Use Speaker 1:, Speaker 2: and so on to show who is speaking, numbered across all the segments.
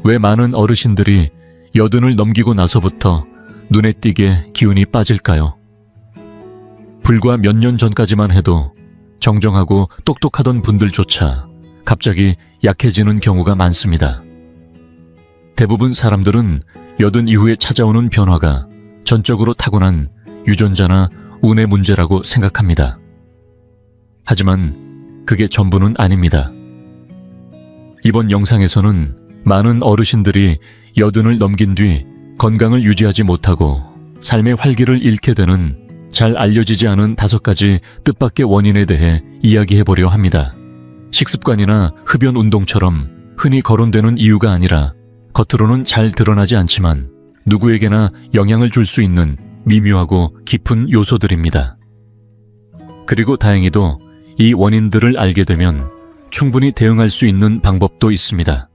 Speaker 1: 왜 많은 어르신들이 80을 넘기고 나서부터 눈에 띄게 기운이 빠질까요? 불과 몇 년 전까지만 해도 정정하고 똑똑하던 분들조차 갑자기 약해지는 경우가 많습니다. 대부분 사람들은 80 이후에 찾아오는 변화가 전적으로 타고난 유전자나 운의 문제라고 생각합니다. 하지만 그게 전부는 아닙니다. 이번 영상에서는 많은 어르신들이 80을 넘긴 뒤 건강을 유지하지 못하고 삶의 활기를 잃게 되는 잘 알려지지 않은 5가지 뜻밖의 원인에 대해 이야기해보려 합니다. 식습관이나 흡연 운동처럼 흔히 거론되는 이유가 아니라 겉으로는 잘 드러나지 않지만 누구에게나 영향을 줄 수 있는 미묘하고 깊은 요소들입니다. 그리고 다행히도 이 원인들을 알게 되면 충분히 대응할 수 있는 방법도 있습니다.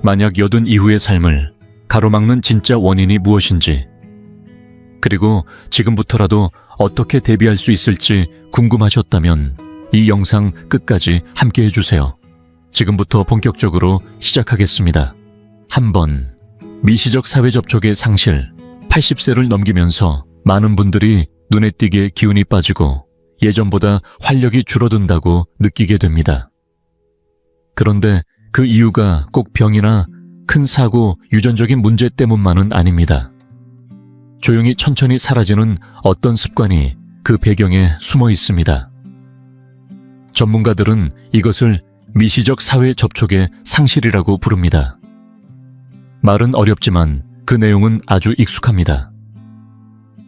Speaker 1: 만약 80 이후의 삶을 가로막는 진짜 원인이 무엇인지, 그리고 지금부터라도 어떻게 대비할 수 있을지 궁금하셨다면 이 영상 끝까지 함께 해주세요. 지금부터 본격적으로 시작하겠습니다. 1번. 미시적 사회 접촉의 상실. 80세를 넘기면서 많은 분들이 눈에 띄게 기운이 빠지고 예전보다 활력이 줄어든다고 느끼게 됩니다. 그런데 그 이유가 꼭 병이나 큰 사고, 유전적인 문제 때문만은 아닙니다. 조용히 천천히 사라지는 어떤 습관이 그 배경에 숨어 있습니다. 전문가들은 이것을 미시적 사회 접촉의 상실이라고 부릅니다. 말은 어렵지만 그 내용은 아주 익숙합니다.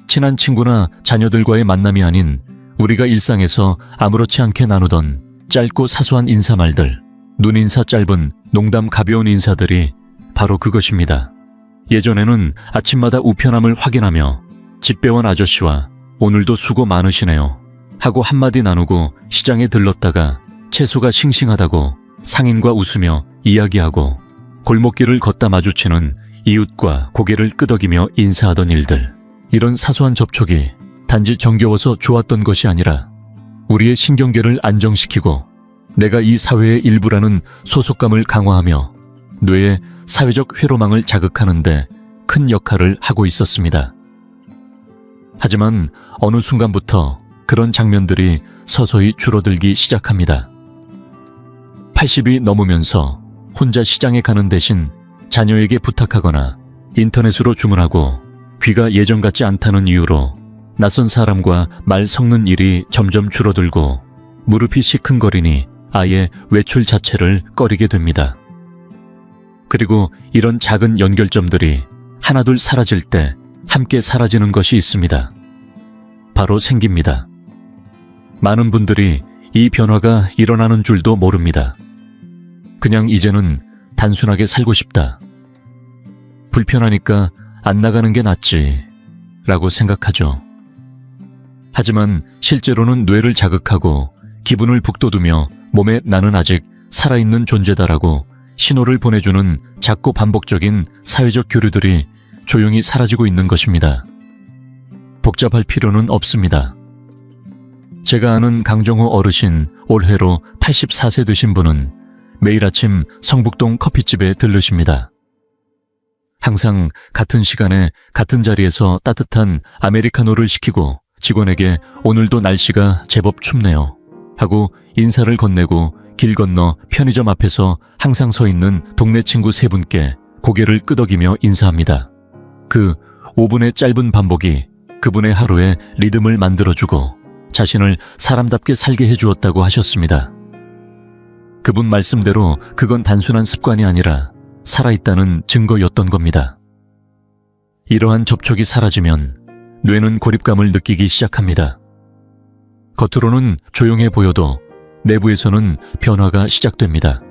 Speaker 1: 친한 친구나 자녀들과의 만남이 아닌 우리가 일상에서 아무렇지 않게 나누던 짧고 사소한 인사말들, 눈인사 짧은 농담 가벼운 인사들이 바로 그것입니다. 예전에는 아침마다 우편함을 확인하며 집배원 아저씨와 오늘도 수고 많으시네요 하고 한마디 나누고 시장에 들렀다가 채소가 싱싱하다고 상인과 웃으며 이야기하고 골목길을 걷다 마주치는 이웃과 고개를 끄덕이며 인사하던 일들. 이런 사소한 접촉이 단지 정겨워서 좋았던 것이 아니라 우리의 신경계를 안정시키고 내가 이 사회의 일부라는 소속감을 강화하며 뇌의 사회적 회로망을 자극하는 데 큰 역할을 하고 있었습니다. 하지만 어느 순간부터 그런 장면들이 서서히 줄어들기 시작합니다. 80이 넘으면서 혼자 시장에 가는 대신 자녀에게 부탁하거나 인터넷으로 주문하고 귀가 예전 같지 않다는 이유로 낯선 사람과 말 섞는 일이 점점 줄어들고 무릎이 시큰거리니 아예 외출 자체를 꺼리게 됩니다. 그리고 이런 작은 연결점들이 하나둘 사라질 때 함께 사라지는 것이 있습니다. 바로 생깁니다. 많은 분들이 이 변화가 일어나는 줄도 모릅니다. 그냥 이제는 단순하게 살고 싶다. 불편하니까 안 나가는 게 낫지 라고 생각하죠. 하지만 실제로는 뇌를 자극하고 기분을 북돋우며 몸에 나는 아직 살아있는 존재다라고 신호를 보내주는 작고 반복적인 사회적 교류들이 조용히 사라지고 있는 것입니다. 복잡할 필요는 없습니다. 제가 아는 강정호 어르신 올해로 84세 되신 분은 매일 아침 성북동 커피집에 들르십니다. 항상 같은 시간에 같은 자리에서 따뜻한 아메리카노를 시키고 직원에게 오늘도 날씨가 제법 춥네요 하고 인사를 건네고 길 건너 편의점 앞에서 항상 서 있는 동네 친구 3분께 고개를 끄덕이며 인사합니다. 그 5분의 짧은 반복이 그분의 하루에 리듬을 만들어주고 자신을 사람답게 살게 해주었다고 하셨습니다. 그분 말씀대로 그건 단순한 습관이 아니라 살아있다는 증거였던 겁니다. 이러한 접촉이 사라지면 뇌는 고립감을 느끼기 시작합니다. 겉으로는 조용해 보여도 내부에서는 변화가 시작됩니다.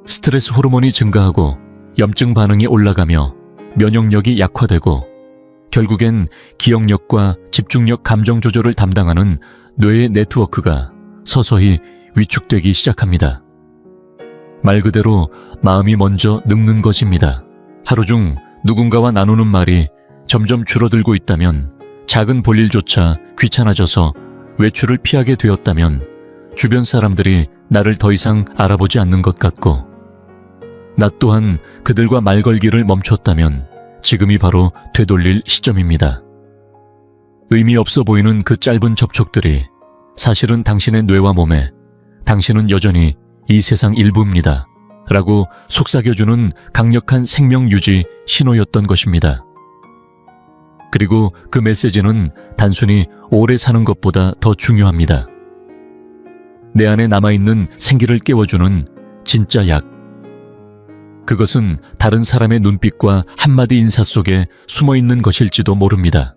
Speaker 1: 스트레스 호르몬이 증가하고 염증 반응이 올라가며 면역력이 약화되고 결국엔 기억력과 집중력 감정 조절을 담당하는 뇌의 네트워크가 서서히 위축되기 시작합니다. 말 그대로 마음이 먼저 늙는 것입니다. 하루 중 누군가와 나누는 말이 점점 줄어들고 있다면, 작은 볼일조차 귀찮아져서 외출을 피하게 되었다면 주변 사람들이 나를 더 이상 알아보지 않는 것 같고, 나 또한 그들과 말 걸기를 멈췄다면 지금이 바로 되돌릴 시점입니다. 의미 없어 보이는 그 짧은 접촉들이 사실은 당신의 뇌와 몸에 당신은 여전히 이 세상 일부입니다 라고 속삭여주는 강력한 생명유지 신호였던 것입니다. 그리고 그 메시지는 단순히 오래 사는 것보다 더 중요합니다. 내 안에 남아있는 생기를 깨워주는 진짜 약. 그것은 다른 사람의 눈빛과 한마디 인사 속에 숨어있는 것일지도 모릅니다.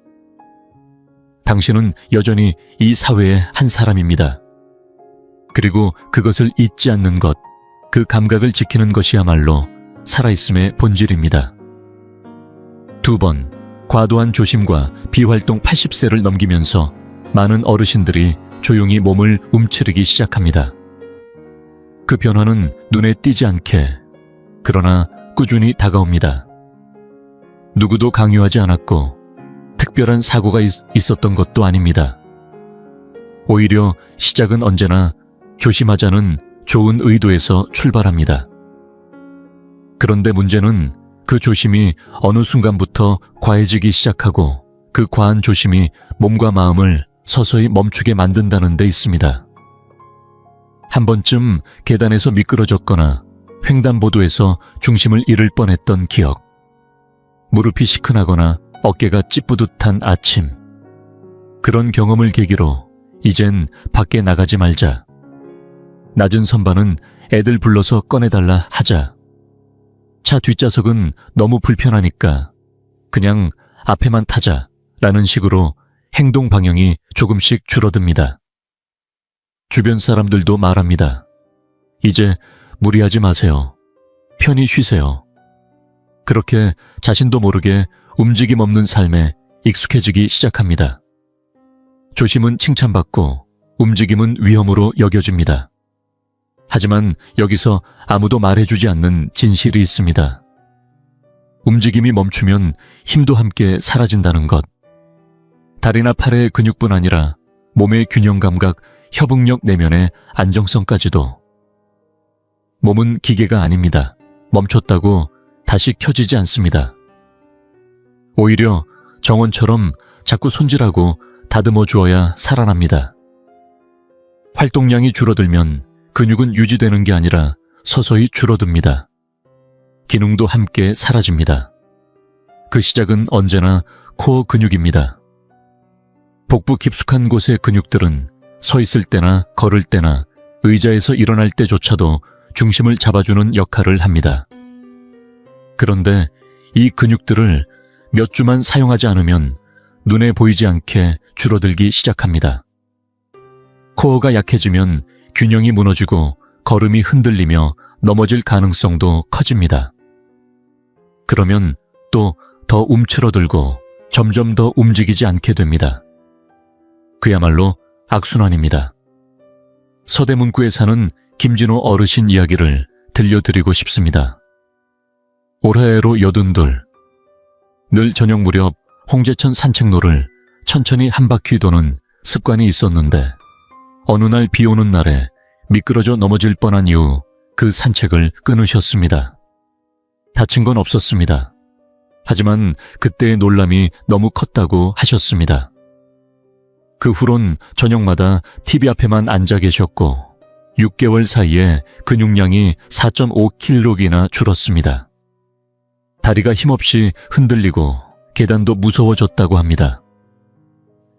Speaker 1: 당신은 여전히 이 사회의 한 사람입니다. 그리고 그것을 잊지 않는 것, 그 감각을 지키는 것이야말로 살아있음의 본질입니다. 2번, 과도한 조심과 비활동 80세를 넘기면서 많은 어르신들이 조용히 몸을 움츠리기 시작합니다. 그 변화는 눈에 띄지 않게, 그러나 꾸준히 다가옵니다. 누구도 강요하지 않았고 특별한 사고가 있었던 것도 아닙니다. 오히려 시작은 언제나 조심하자는 좋은 의도에서 출발합니다. 그런데 문제는 그 조심이 어느 순간부터 과해지기 시작하고 그 과한 조심이 몸과 마음을 서서히 멈추게 만든다는 데 있습니다. 한 번쯤 계단에서 미끄러졌거나 횡단보도에서 중심을 잃을 뻔했던 기억, 무릎이 시큰하거나 어깨가 찌뿌듯한 아침, 그런 경험을 계기로 이젠 밖에 나가지 말자, 낮은 선반은 애들 불러서 꺼내달라 하자, 차 뒷좌석은 너무 불편하니까 그냥 앞에만 타자 라는 식으로 행동 방향이 조금씩 줄어듭니다. 주변 사람들도 말합니다. 이제 무리하지 마세요. 편히 쉬세요. 그렇게 자신도 모르게 움직임 없는 삶에 익숙해지기 시작합니다. 조심은 칭찬받고 움직임은 위험으로 여겨집니다. 하지만 여기서 아무도 말해주지 않는 진실이 있습니다. 움직임이 멈추면 힘도 함께 사라진다는 것. 다리나 팔의 근육뿐 아니라 몸의 균형 감각, 협응력 내면의 안정성까지도. 몸은 기계가 아닙니다. 멈췄다고 다시 켜지지 않습니다. 오히려 정원처럼 자꾸 손질하고 다듬어 주어야 살아납니다. 활동량이 줄어들면 근육은 유지되는 게 아니라 서서히 줄어듭니다. 기능도 함께 사라집니다. 그 시작은 언제나 코어 근육입니다. 복부 깊숙한 곳의 근육들은 서 있을 때나 걸을 때나 의자에서 일어날 때조차도 중심을 잡아주는 역할을 합니다. 그런데 이 근육들을 몇 주만 사용하지 않으면 눈에 보이지 않게 줄어들기 시작합니다. 코어가 약해지면 균형이 무너지고 걸음이 흔들리며 넘어질 가능성도 커집니다. 그러면 또 더 움츠러들고 점점 더 움직이지 않게 됩니다. 그야말로 악순환입니다. 서대문구에 사는 김진호 어르신 이야기를 들려드리고 싶습니다. 올해로 82, 늘 저녁 무렵 홍제천 산책로를 천천히 한 바퀴 도는 습관이 있었는데 어느 날 비 오는 날에 미끄러져 넘어질 뻔한 이후 그 산책을 끊으셨습니다. 다친 건 없었습니다. 하지만 그때의 놀람이 너무 컸다고 하셨습니다. 그 후론 저녁마다 TV 앞에만 앉아 계셨고 6개월 사이에 근육량이 4.5kg이나 줄었습니다. 다리가 힘없이 흔들리고 계단도 무서워졌다고 합니다.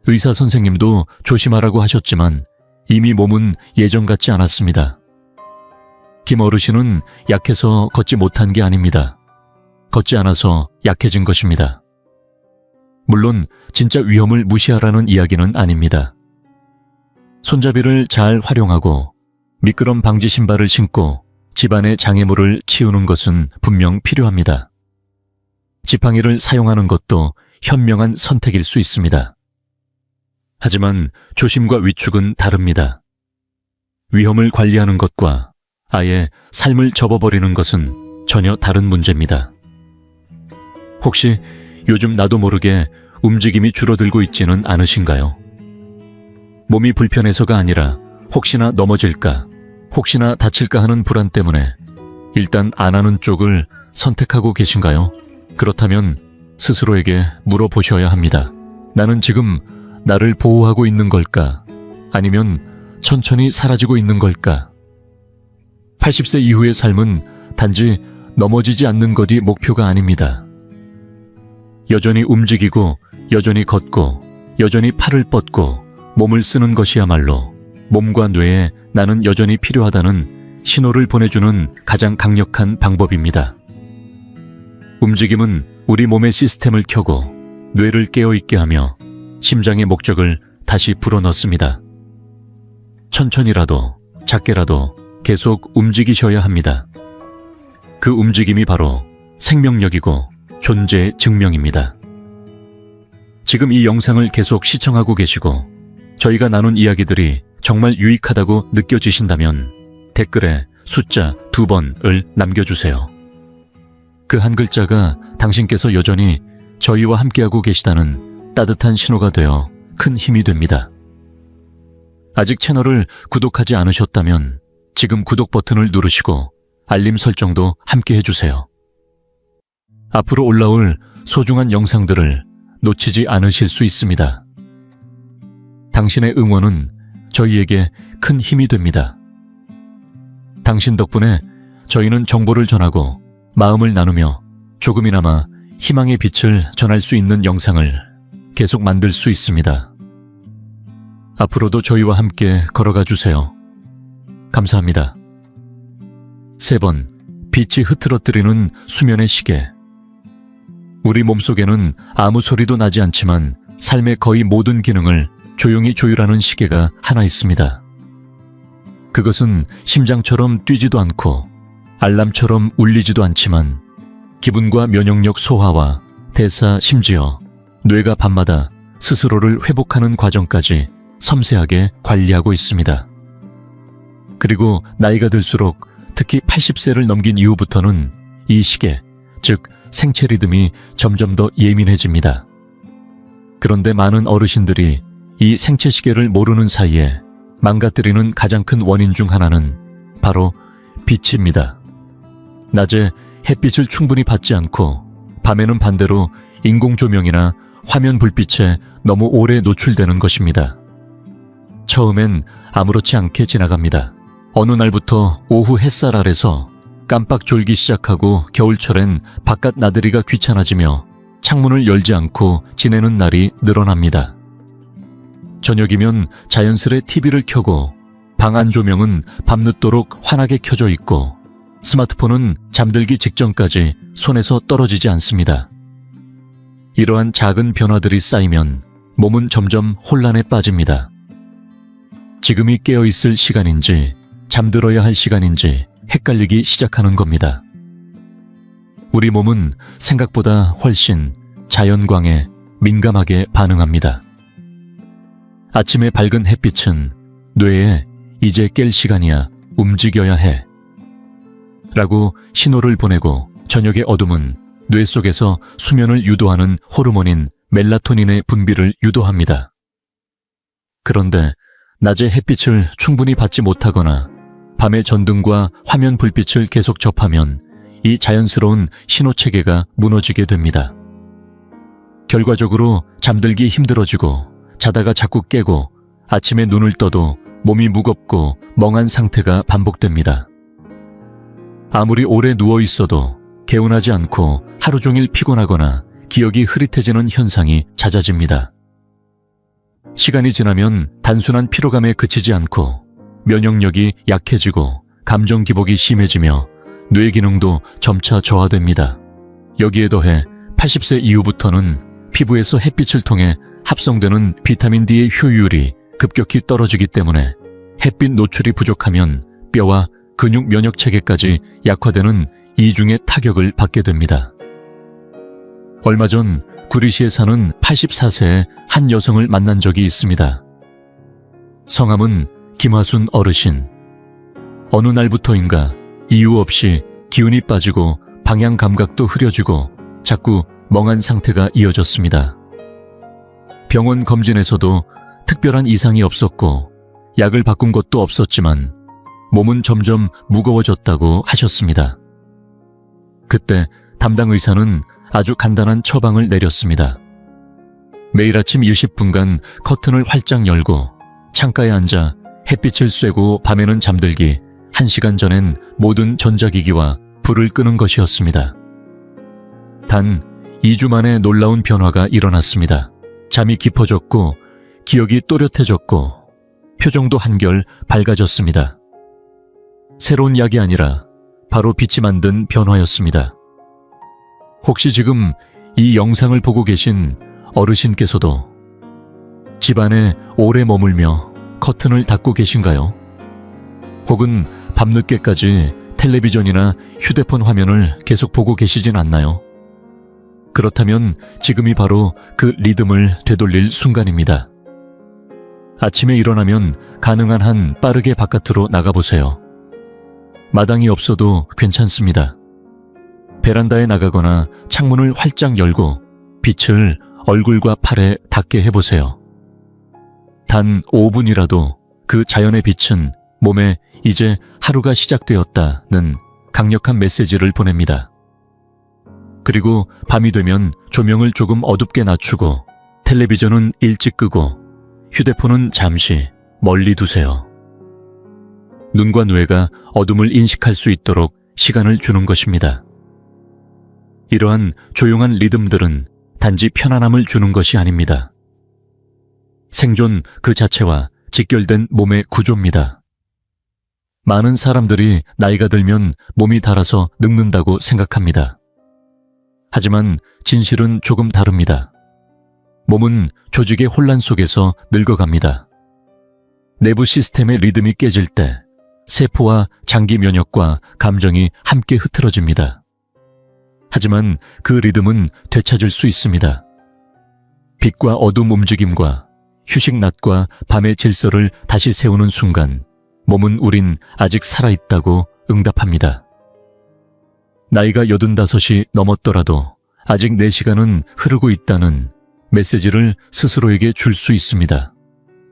Speaker 1: 의사 선생님도 조심하라고 하셨지만 이미 몸은 예전 같지 않았습니다. 김 어르신은 약해서 걷지 못한 게 아닙니다. 걷지 않아서 약해진 것입니다. 물론 진짜 위험을 무시하라는 이야기는 아닙니다. 손잡이를 잘 활용하고 미끄럼 방지 신발을 신고 집안의 장애물을 치우는 것은 분명 필요합니다. 지팡이를 사용하는 것도 현명한 선택일 수 있습니다. 하지만 조심과 위축은 다릅니다. 위험을 관리하는 것과 아예 삶을 접어버리는 것은 전혀 다른 문제입니다. 혹시 요즘 나도 모르게 움직임이 줄어들고 있지는 않으신가요? 몸이 불편해서가 아니라 혹시나 넘어질까, 혹시나 다칠까 하는 불안 때문에 일단 안 하는 쪽을 선택하고 계신가요? 그렇다면 스스로에게 물어보셔야 합니다. 나는 지금 나를 보호하고 있는 걸까? 아니면 천천히 사라지고 있는 걸까? 80세 이후의 삶은 단지 넘어지지 않는 것이 목표가 아닙니다. 여전히 움직이고, 여전히 걷고, 여전히 팔을 뻗고, 몸을 쓰는 것이야말로 몸과 뇌에 나는 여전히 필요하다는 신호를 보내주는 가장 강력한 방법입니다. 움직임은 우리 몸의 시스템을 켜고 뇌를 깨어있게 하며 심장의 목적을 다시 불어넣습니다. 천천히라도 작게라도 계속 움직이셔야 합니다. 그 움직임이 바로 생명력이고 존재의 증명입니다. 지금 이 영상을 계속 시청하고 계시고 저희가 나눈 이야기들이 정말 유익하다고 느껴지신다면 댓글에 숫자 2번을 남겨주세요. 그 한 글자가 당신께서 여전히 저희와 함께하고 계시다는 따뜻한 신호가 되어 큰 힘이 됩니다. 아직 채널을 구독하지 않으셨다면 지금 구독 버튼을 누르시고 알림 설정도 함께 해주세요. 앞으로 올라올 소중한 영상들을 놓치지 않으실 수 있습니다. 당신의 응원은 저희에게 큰 힘이 됩니다. 당신 덕분에 저희는 정보를 전하고 마음을 나누며 조금이나마 희망의 빛을 전할 수 있는 영상을 계속 만들 수 있습니다. 앞으로도 저희와 함께 걸어가 주세요. 감사합니다. 3번, 빛이 흐트러뜨리는 수면의 시계. 우리 몸속에는 아무 소리도 나지 않지만 삶의 거의 모든 기능을 조용히 조율하는 시계가 하나 있습니다. 그것은 심장처럼 뛰지도 않고 알람처럼 울리지도 않지만 기분과 면역력 소화와 대사, 심지어 뇌가 밤마다 스스로를 회복하는 과정까지 섬세하게 관리하고 있습니다. 그리고 나이가 들수록 특히 80세를 넘긴 이후부터는 이 시계, 즉 생체 리듬이 점점 더 예민해집니다. 그런데 많은 어르신들이 이 생체 시계를 모르는 사이에 망가뜨리는 가장 큰 원인 중 하나는 바로 빛입니다. 낮에 햇빛을 충분히 받지 않고 밤에는 반대로 인공조명이나 화면 불빛에 너무 오래 노출되는 것입니다. 처음엔 아무렇지 않게 지나갑니다. 어느 날부터 오후 햇살 아래서 깜빡 졸기 시작하고 겨울철엔 바깥 나들이가 귀찮아지며 창문을 열지 않고 지내는 날이 늘어납니다. 저녁이면 자연스레 TV를 켜고 방 안 조명은 밤늦도록 환하게 켜져 있고 스마트폰은 잠들기 직전까지 손에서 떨어지지 않습니다. 이러한 작은 변화들이 쌓이면 몸은 점점 혼란에 빠집니다. 지금이 깨어있을 시간인지 잠들어야 할 시간인지 헷갈리기 시작하는 겁니다. 우리 몸은 생각보다 훨씬 자연광에 민감하게 반응합니다. 아침의 밝은 햇빛은 뇌에 이제 깰 시간이야, 움직여야 해 라고 신호를 보내고 저녁의 어둠은 뇌 속에서 수면을 유도하는 호르몬인 멜라토닌의 분비를 유도합니다. 그런데 낮에 햇빛을 충분히 받지 못하거나 밤에 전등과 화면 불빛을 계속 접하면 이 자연스러운 신호체계가 무너지게 됩니다. 결과적으로 잠들기 힘들어지고 자다가 자꾸 깨고 아침에 눈을 떠도 몸이 무겁고 멍한 상태가 반복됩니다. 아무리 오래 누워 있어도 개운하지 않고 하루 종일 피곤하거나 기억이 흐릿해지는 현상이 잦아집니다. 시간이 지나면 단순한 피로감에 그치지 않고 면역력이 약해지고 감정 기복이 심해지며 뇌 기능도 점차 저하됩니다. 여기에 더해 80세 이후부터는 피부에서 햇빛을 통해 합성되는 비타민 D의 효율이 급격히 떨어지기 때문에 햇빛 노출이 부족하면 뼈와 근육 면역 체계까지 약화되는 이중의 타격을 받게 됩니다. 얼마 전 구리시에 사는 84세의 한 여성을 만난 적이 있습니다. 성함은 김화순 어르신. 어느 날부터인가 이유 없이 기운이 빠지고 방향 감각도 흐려지고 자꾸 멍한 상태가 이어졌습니다. 병원 검진에서도 특별한 이상이 없었고 약을 바꾼 것도 없었지만 몸은 점점 무거워졌다고 하셨습니다. 그때 담당 의사는 아주 간단한 처방을 내렸습니다. 매일 아침 20분간 커튼을 활짝 열고 창가에 앉아 햇빛을 쐬고 밤에는 잠들기 1시간 전엔 모든 전자기기와 불을 끄는 것이었습니다. 단 2주 만에 놀라운 변화가 일어났습니다. 잠이 깊어졌고 기억이 또렷해졌고 표정도 한결 밝아졌습니다. 새로운 약이 아니라 바로 빛이 만든 변화였습니다. 혹시 지금 이 영상을 보고 계신 어르신께서도 집안에 오래 머물며 커튼을 닫고 계신가요? 혹은 밤늦게까지 텔레비전이나 휴대폰 화면을 계속 보고 계시진 않나요? 그렇다면 지금이 바로 그 리듬을 되돌릴 순간입니다. 아침에 일어나면 가능한 한 빠르게 바깥으로 나가보세요. 마당이 없어도 괜찮습니다. 베란다에 나가거나 창문을 활짝 열고 빛을 얼굴과 팔에 닿게 해보세요. 단 5분이라도 그 자연의 빛은 몸에 이제 하루가 시작되었다는 강력한 메시지를 보냅니다. 그리고 밤이 되면 조명을 조금 어둡게 낮추고 텔레비전은 일찍 끄고 휴대폰은 잠시 멀리 두세요. 눈과 뇌가 어둠을 인식할 수 있도록 시간을 주는 것입니다. 이러한 조용한 리듬들은 단지 편안함을 주는 것이 아닙니다. 생존 그 자체와 직결된 몸의 구조입니다. 많은 사람들이 나이가 들면 몸이 닳아서 늙는다고 생각합니다. 하지만 진실은 조금 다릅니다. 몸은 조직의 혼란 속에서 늙어갑니다. 내부 시스템의 리듬이 깨질 때 세포와 장기 면역과 감정이 함께 흐트러집니다. 하지만 그 리듬은 되찾을 수 있습니다. 빛과 어둠 움직임과 휴식 낮과 밤의 질서를 다시 세우는 순간 몸은 우린 아직 살아있다고 응답합니다. 나이가 85이 넘었더라도 아직 내 시간은 흐르고 있다는 메시지를 스스로에게 줄 수 있습니다.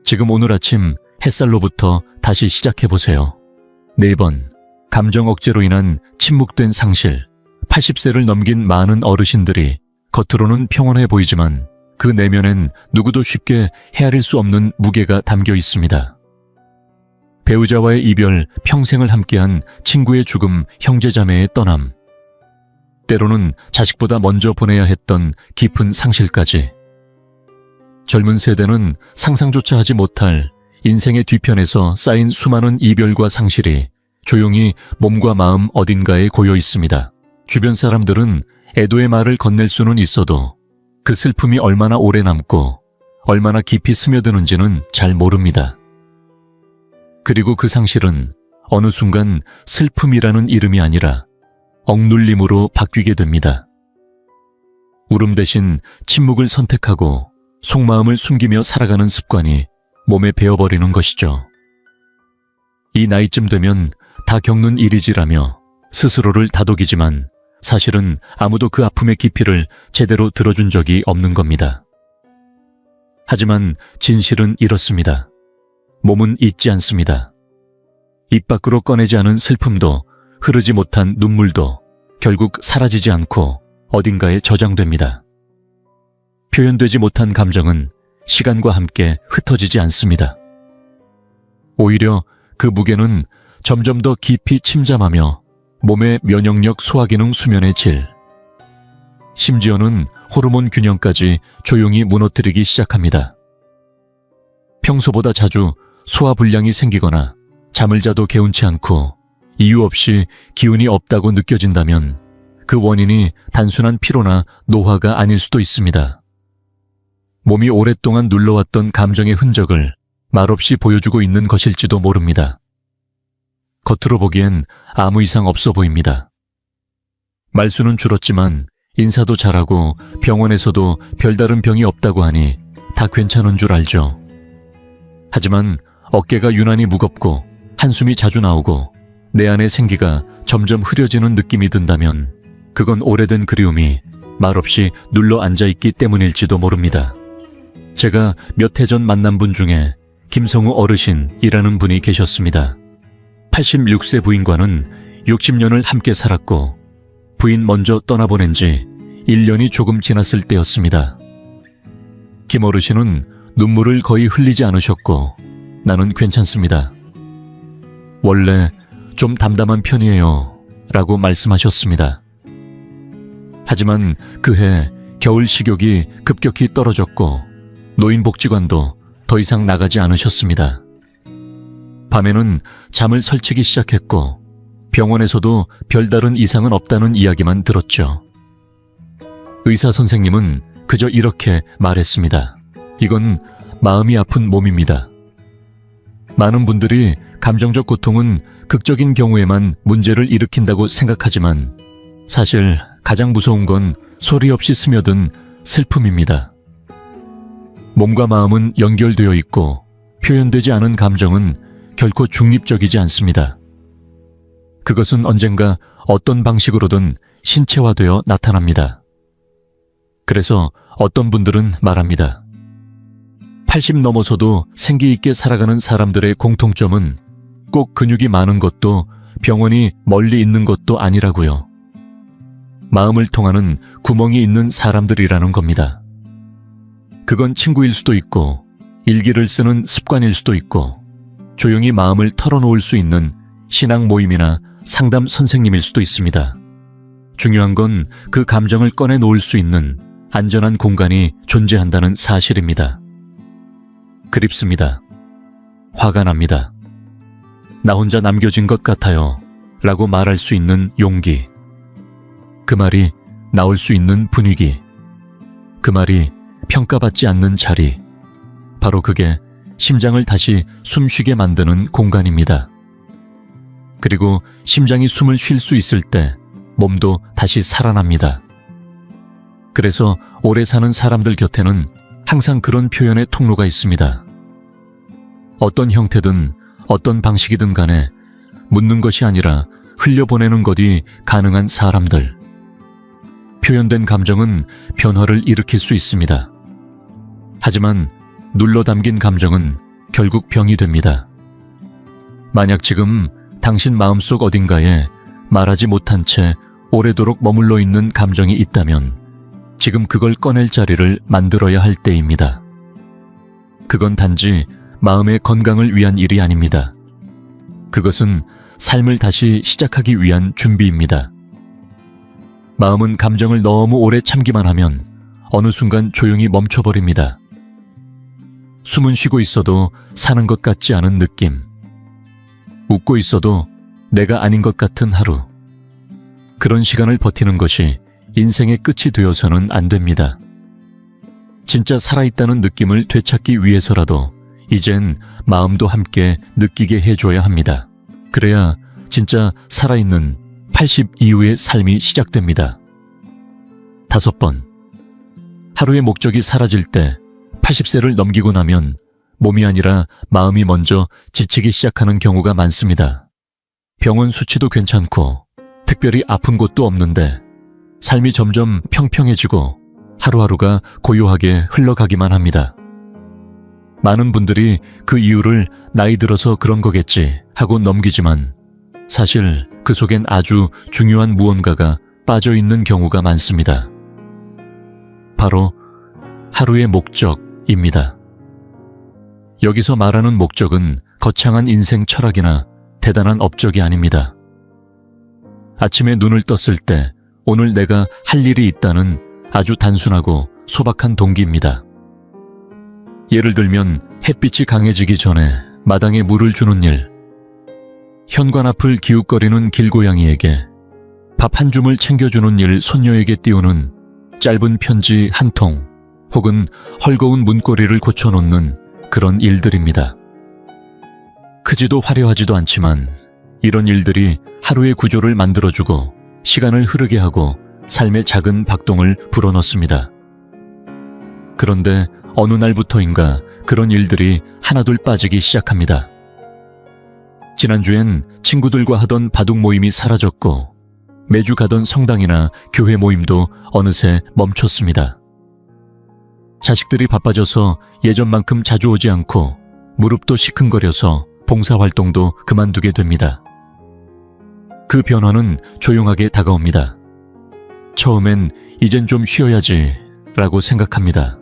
Speaker 1: 지금 오늘 아침 햇살로부터 다시 시작해보세요. 4번, 감정 억제로 인한 침묵된 상실. 80세를 넘긴 많은 어르신들이 겉으로는 평온해 보이지만 그 내면엔 누구도 쉽게 헤아릴 수 없는 무게가 담겨 있습니다. 배우자와의 이별, 평생을 함께한 친구의 죽음, 형제자매의 떠남. 때로는 자식보다 먼저 보내야 했던 깊은 상실까지. 젊은 세대는 상상조차 하지 못할 인생의 뒤편에서 쌓인 수많은 이별과 상실이 조용히 몸과 마음 어딘가에 고여 있습니다. 주변 사람들은 애도의 말을 건넬 수는 있어도 그 슬픔이 얼마나 오래 남고 얼마나 깊이 스며드는지는 잘 모릅니다. 그리고 그 상실은 어느 순간 슬픔이라는 이름이 아니라 억눌림으로 바뀌게 됩니다. 울음 대신 침묵을 선택하고 속마음을 숨기며 살아가는 습관이 몸에 배어버리는 것이죠. 이 나이쯤 되면 다 겪는 일이지라며 스스로를 다독이지만 사실은 아무도 그 아픔의 깊이를 제대로 들어준 적이 없는 겁니다. 하지만 진실은 이렇습니다. 몸은 잊지 않습니다. 입 밖으로 꺼내지 않은 슬픔도 흐르지 못한 눈물도 결국 사라지지 않고 어딘가에 저장됩니다. 표현되지 못한 감정은 시간과 함께 흩어지지 않습니다. 오히려 그 무게는 점점 더 깊이 침잠하며 몸의 면역력, 소화기능, 수면의 질, 심지어는 호르몬 균형까지 조용히 무너뜨리기 시작합니다. 평소보다 자주 소화불량이 생기거나 잠을 자도 개운치 않고 이유 없이 기운이 없다고 느껴진다면 그 원인이 단순한 피로나 노화가 아닐 수도 있습니다. 몸이 오랫동안 눌러왔던 감정의 흔적을 말없이 보여주고 있는 것일지도 모릅니다. 겉으로 보기엔 아무 이상 없어 보입니다. 말수는 줄었지만 인사도 잘하고 병원에서도 별다른 병이 없다고 하니 다 괜찮은 줄 알죠. 하지만 어깨가 유난히 무겁고 한숨이 자주 나오고 내 안의 생기가 점점 흐려지는 느낌이 든다면 그건 오래된 그리움이 말없이 눌러 앉아있기 때문일지도 모릅니다. 제가 몇 해 전 만난 분 중에 김성우 어르신이라는 분이 계셨습니다. 86세 부인과는 60년을 함께 살았고 부인 먼저 떠나보낸 지 1년이 조금 지났을 때였습니다. 김 어르신은 눈물을 거의 흘리지 않으셨고 나는 괜찮습니다. 원래 좀 담담한 편이에요 라고 말씀하셨습니다. 하지만 그해 겨울 식욕이 급격히 떨어졌고 노인복지관도 더 이상 나가지 않으셨습니다. 밤에는 잠을 설치기 시작했고 병원에서도 별다른 이상은 없다는 이야기만 들었죠. 의사 선생님은 그저 이렇게 말했습니다. 이건 마음이 아픈 몸입니다. 많은 분들이 감정적 고통은 극적인 경우에만 문제를 일으킨다고 생각하지만 사실 가장 무서운 건 소리 없이 스며든 슬픔입니다. 몸과 마음은 연결되어 있고 표현되지 않은 감정은 결코 중립적이지 않습니다. 그것은 언젠가 어떤 방식으로든 신체화되어 나타납니다. 그래서 어떤 분들은 말합니다. 80 넘어서도 생기 있게 살아가는 사람들의 공통점은 꼭 근육이 많은 것도 병원이 멀리 있는 것도 아니라고요. 마음을 통하는 구멍이 있는 사람들이라는 겁니다. 그건 친구일 수도 있고 일기를 쓰는 습관일 수도 있고 조용히 마음을 털어놓을 수 있는 신앙 모임이나 상담 선생님일 수도 있습니다. 중요한 건 그 감정을 꺼내놓을 수 있는 안전한 공간이 존재한다는 사실입니다. 그립습니다. 화가 납니다. 나 혼자 남겨진 것 같아요 라고 말할 수 있는 용기. 그 말이 나올 수 있는 분위기. 그 말이 평가받지 않는 자리. 바로 그게 심장을 다시 숨쉬게 만드는 공간입니다. 그리고 심장이 숨을 쉴 수 있을 때 몸도 다시 살아납니다. 그래서 오래 사는 사람들 곁에는 항상 그런 표현의 통로가 있습니다. 어떤 형태든 어떤 방식이든 간에 묻는 것이 아니라 흘려보내는 것이 가능한 사람들. 표현된 감정은 변화를 일으킬 수 있습니다. 하지만 눌러 담긴 감정은 결국 병이 됩니다. 만약 지금 당신 마음속 어딘가에 말하지 못한 채 오래도록 머물러 있는 감정이 있다면 지금 그걸 꺼낼 자리를 만들어야 할 때입니다. 그건 단지 마음의 건강을 위한 일이 아닙니다. 그것은 삶을 다시 시작하기 위한 준비입니다. 마음은 감정을 너무 오래 참기만 하면 어느 순간 조용히 멈춰버립니다. 숨은 쉬고 있어도 사는 것 같지 않은 느낌. 웃고 있어도 내가 아닌 것 같은 하루. 그런 시간을 버티는 것이 인생의 끝이 되어서는 안 됩니다. 진짜 살아있다는 느낌을 되찾기 위해서라도 이젠 마음도 함께 느끼게 해줘야 합니다. 그래야 진짜 살아있는 80 이후의 삶이 시작됩니다. 5번. 하루의 목적이 사라질 때 80세를 넘기고 나면 몸이 아니라 마음이 먼저 지치기 시작하는 경우가 많습니다. 병원 수치도 괜찮고 특별히 아픈 곳도 없는데 삶이 점점 평평해지고 하루하루가 고요하게 흘러가기만 합니다. 많은 분들이 그 이유를 나이 들어서 그런 거겠지 하고 넘기지만 사실 그 속엔 아주 중요한 무언가가 빠져있는 경우가 많습니다. 바로 하루의 목적입니다. 여기서 말하는 목적은 거창한 인생 철학이나 대단한 업적이 아닙니다. 아침에 눈을 떴을 때 오늘 내가 할 일이 있다는 아주 단순하고 소박한 동기입니다. 예를 들면 햇빛이 강해지기 전에 마당에 물을 주는 일, 현관 앞을 기웃거리는 길고양이에게 밥 한 줌을 챙겨주는 일 손녀에게 띄우는 짧은 편지 한 통, 혹은 헐거운 문고리를 고쳐놓는 그런 일들입니다. 크지도 화려하지도 않지만 이런 일들이 하루의 구조를 만들어주고 시간을 흐르게 하고 삶의 작은 박동을 불어넣습니다. 그런데 어느 날부터인가 그런 일들이 하나둘 빠지기 시작합니다. 지난주엔 친구들과 하던 바둑 모임이 사라졌고 매주 가던 성당이나 교회 모임도 어느새 멈췄습니다. 자식들이 바빠져서 예전만큼 자주 오지 않고 무릎도 시큰거려서 봉사활동도 그만두게 됩니다. 그 변화는 조용하게 다가옵니다. 처음엔 이젠 좀 쉬어야지 라고 생각합니다.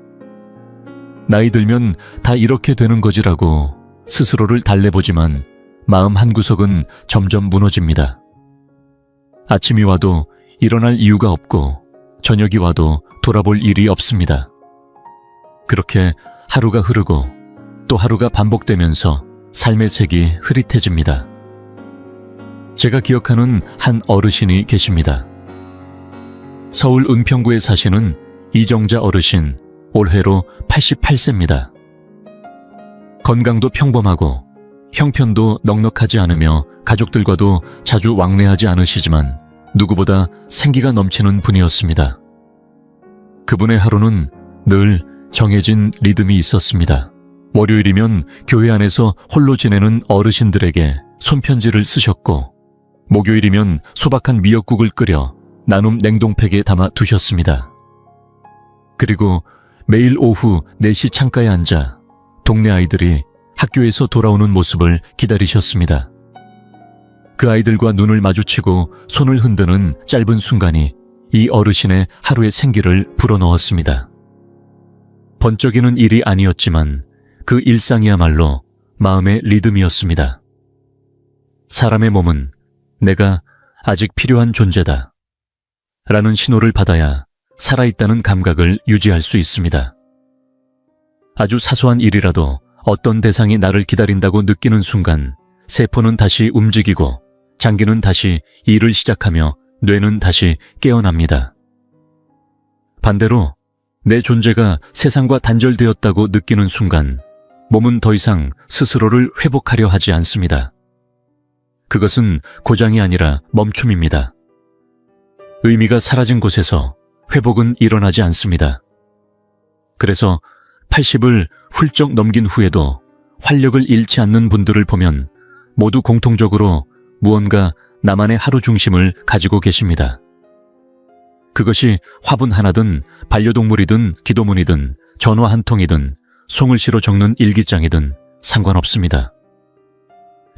Speaker 1: 나이 들면 다 이렇게 되는 거지라고 스스로를 달래보지만 마음 한구석은 점점 무너집니다. 아침이 와도 일어날 이유가 없고 저녁이 와도 돌아볼 일이 없습니다. 그렇게 하루가 흐르고 또 하루가 반복되면서 삶의 색이 흐릿해집니다. 제가 기억하는 한 어르신이 계십니다. 서울 은평구에 사시는 이정자 어르신, 올해로 88세입니다. 건강도 평범하고 형편도 넉넉하지 않으며 가족들과도 자주 왕래하지 않으시지만 누구보다 생기가 넘치는 분이었습니다. 그분의 하루는 늘 정해진 리듬이 있었습니다. 월요일이면 교회 안에서 홀로 지내는 어르신들에게 손편지를 쓰셨고, 목요일이면 소박한 미역국을 끓여 나눔 냉동팩에 담아 두셨습니다. 그리고 매일 오후 4시 창가에 앉아 동네 아이들이 학교에서 돌아오는 모습을 기다리셨습니다. 그 아이들과 눈을 마주치고 손을 흔드는 짧은 순간이 이 어르신의 하루의 생기를 불어넣었습니다. 번쩍이는 일이 아니었지만 그 일상이야말로 마음의 리듬이었습니다. 사람의 몸은 내가 아직 필요한 존재다 라는 신호를 받아야 살아있다는 감각을 유지할 수 있습니다. 아주 사소한 일이라도 어떤 대상이 나를 기다린다고 느끼는 순간 세포는 다시 움직이고 장기는 다시 일을 시작하며 뇌는 다시 깨어납니다. 반대로 내 존재가 세상과 단절되었다고 느끼는 순간 몸은 더 이상 스스로를 회복하려 하지 않습니다. 그것은 고장이 아니라 멈춤입니다. 의미가 사라진 곳에서 회복은 일어나지 않습니다. 그래서 80을 훌쩍 넘긴 후에도 활력을 잃지 않는 분들을 보면 모두 공통적으로 무언가 나만의 하루 중심을 가지고 계십니다. 그것이 화분 하나든 반려동물이든 기도문이든 전화 한 통이든 송을 실어 적는 일기장이든 상관없습니다.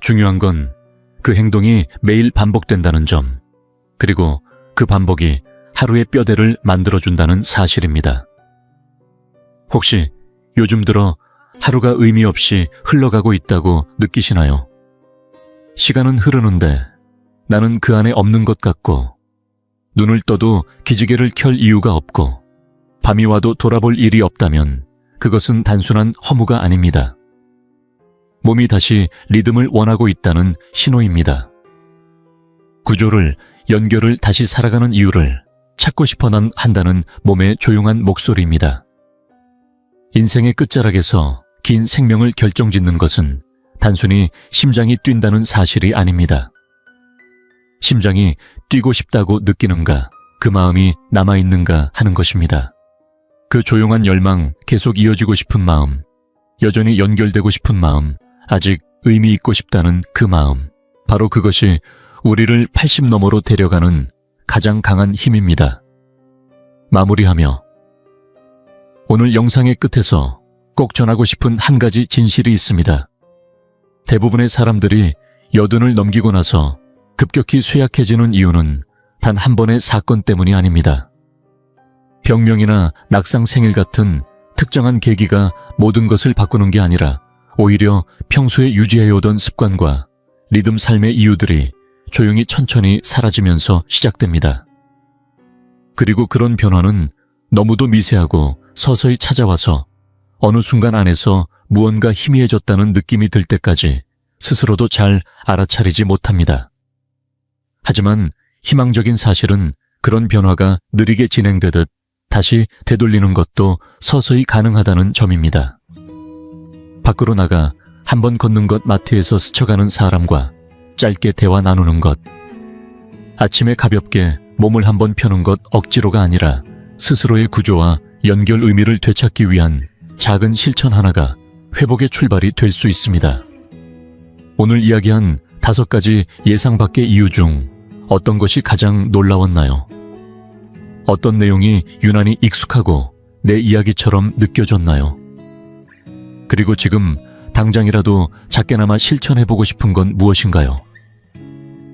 Speaker 1: 중요한 건 그 행동이 매일 반복된다는 점, 그리고 그 반복이 하루의 뼈대를 만들어준다는 사실입니다. 혹시 요즘 들어 하루가 의미 없이 흘러가고 있다고 느끼시나요? 시간은 흐르는데 나는 그 안에 없는 것 같고, 눈을 떠도 기지개를 켤 이유가 없고, 밤이 와도 돌아볼 일이 없다면 그것은 단순한 허무가 아닙니다. 몸이 다시 리듬을 원하고 있다는 신호입니다. 구조를, 연결을 다시 살아가는 이유를 찾고 싶어 한다는 몸의 조용한 목소리입니다. 인생의 끝자락에서 긴 생명을 결정짓는 것은 단순히 심장이 뛴다는 사실이 아닙니다. 심장이 뛰고 싶다고 느끼는가, 그 마음이 남아있는가 하는 것입니다. 그 조용한 열망, 계속 이어지고 싶은 마음, 여전히 연결되고 싶은 마음, 아직 의미 있고 싶다는 그 마음, 바로 그것이 우리를 80 너머로 데려가는 가장 강한 힘입니다. 마무리하며 오늘 영상의 끝에서 꼭 전하고 싶은 한 가지 진실이 있습니다. 대부분의 사람들이 여든을 넘기고 나서 급격히 쇠약해지는 이유는 단 한 번의 사건 때문이 아닙니다. 병명이나 낙상 생일 같은 특정한 계기가 모든 것을 바꾸는 게 아니라 오히려 평소에 유지해오던 습관과 리듬 삶의 이유들이 조용히 천천히 사라지면서 시작됩니다. 그리고 그런 변화는 너무도 미세하고 서서히 찾아와서 어느 순간 안에서 무언가 희미해졌다는 느낌이 들 때까지 스스로도 잘 알아차리지 못합니다. 하지만 희망적인 사실은 그런 변화가 느리게 진행되듯 다시 되돌리는 것도 서서히 가능하다는 점입니다. 밖으로 나가 한번 걷는 것, 마트에서 스쳐가는 사람과 짧게 대화 나누는 것, 아침에 가볍게 몸을 한번 펴는 것 억지로가 아니라 스스로의 구조와 연결 의미를 되찾기 위한 작은 실천 하나가 회복의 출발이 될 수 있습니다. 오늘 이야기한 5가지 예상 밖의 이유 중 어떤 것이 가장 놀라웠나요? 어떤 내용이 유난히 익숙하고 내 이야기처럼 느껴졌나요? 그리고 지금 당장이라도 작게나마 실천해보고 싶은 건 무엇인가요?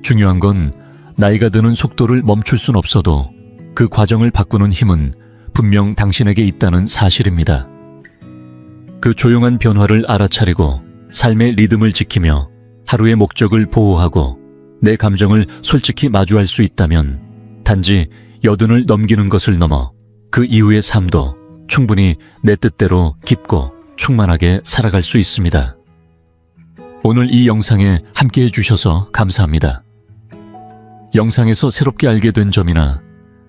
Speaker 1: 중요한 건 나이가 드는 속도를 멈출 순 없어도 그 과정을 바꾸는 힘은 분명 당신에게 있다는 사실입니다. 그 조용한 변화를 알아차리고 삶의 리듬을 지키며 하루의 목적을 보호하고 내 감정을 솔직히 마주할 수 있다면 단지 여든을 넘기는 것을 넘어 그 이후의 삶도 충분히 내 뜻대로 깊고 충만하게 살아갈 수 있습니다. 오늘 이 영상에 함께해 주셔서 감사합니다. 영상에서 새롭게 알게 된 점이나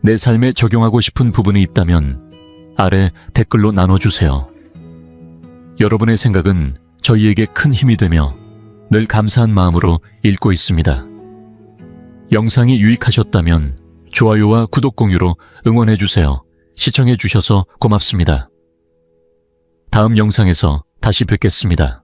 Speaker 1: 내 삶에 적용하고 싶은 부분이 있다면 아래 댓글로 나눠주세요. 여러분의 생각은 저희에게 큰 힘이 되며 늘 감사한 마음으로 읽고 있습니다. 영상이 유익하셨다면 좋아요와 구독 공유로 응원해주세요. 시청해주셔서 고맙습니다. 다음 영상에서 다시 뵙겠습니다.